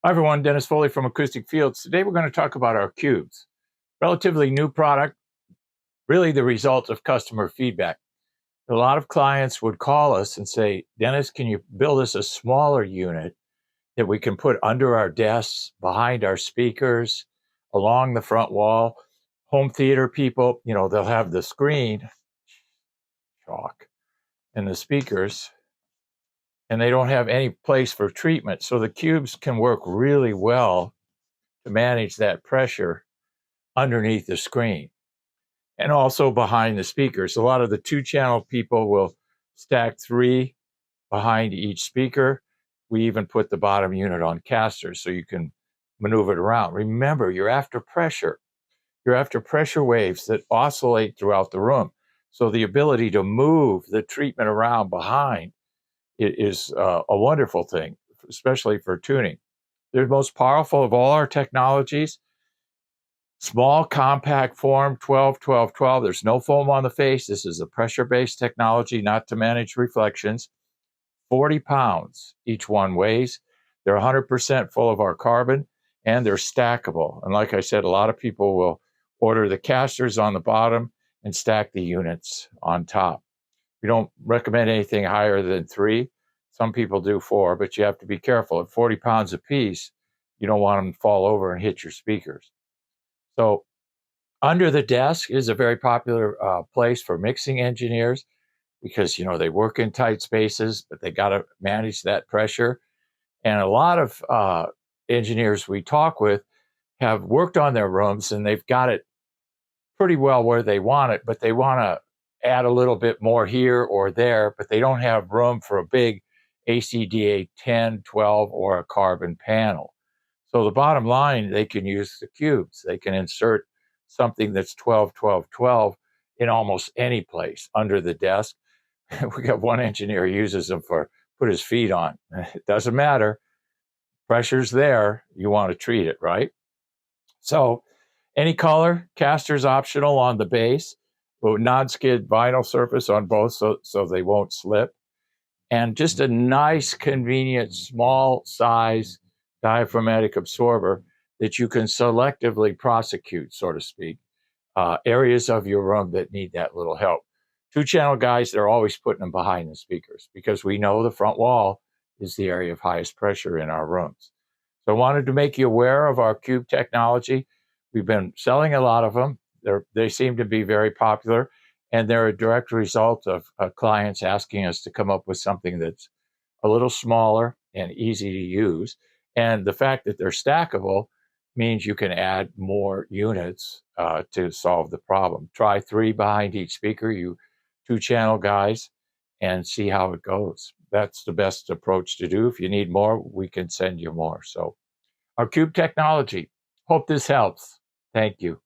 Hi everyone, Dennis Foley from Acoustic Fields. Today we're going to talk about our cubes. Relatively new product, really the result of customer feedback. A lot of clients would call us and say, Dennis, can you build us a smaller unit that we can put under our desks, behind our speakers, along the front wall? Home theater people, they'll have the screen, chalk, and the speakers, and they don't have any place for treatment. So the cubes can work really well to manage that pressure underneath the screen and also behind the speakers. A lot of the 2-channel people will stack 3 behind each speaker. We even put the bottom unit on casters so you can maneuver it around. Remember, you're after pressure. You're after pressure waves that oscillate throughout the room. So the ability to move the treatment around behind is a wonderful thing, especially for tuning. The most powerful of all our technologies. Small, compact form, 12, 12, 12. There's no foam on the face. This is a pressure-based technology, not to manage reflections. 40 pounds each one weighs. They're 100% full of our carbon, and they're stackable. And like I said, a lot of people will order the casters on the bottom and stack the units on top. We don't recommend anything higher than 3. Some people do 4, but you have to be careful. At 40 pounds apiece, you don't want them to fall over and hit your speakers. So under the desk is a very popular place for mixing engineers because, they work in tight spaces, but they got to manage that pressure. And a lot of engineers we talk with have worked on their rooms and they've got it pretty well where they want it, but they want to add a little bit more here or there, but they don't have room for a big ACDA 10, 12, or a carbon panel. So the bottom line, they can use the cubes. They can insert something that's 12, 12, 12 in almost any place under the desk. We got one engineer who uses them for put his feet on. It doesn't matter. Pressure's there. You want to treat it, right? So any color, caster's optional on the base, but non-skid vinyl surface on both so they won't slip. And just a nice, convenient, small size diaphragmatic absorber that you can selectively prosecute, so to speak, areas of your room that need that little help. 2-channel guys, they're always putting them behind the speakers because we know the front wall is the area of highest pressure in our rooms. So I wanted to make you aware of our cube technology. We've been selling a lot of them. They seem to be very popular, and they're a direct result of clients asking us to come up with something that's a little smaller and easy to use. And the fact that they're stackable means you can add more units to solve the problem. Try 3 behind each speaker, you 2-channel guys, and see how it goes. That's the best approach to do. If you need more, we can send you more. So our cube technology. Hope this helps. Thank you.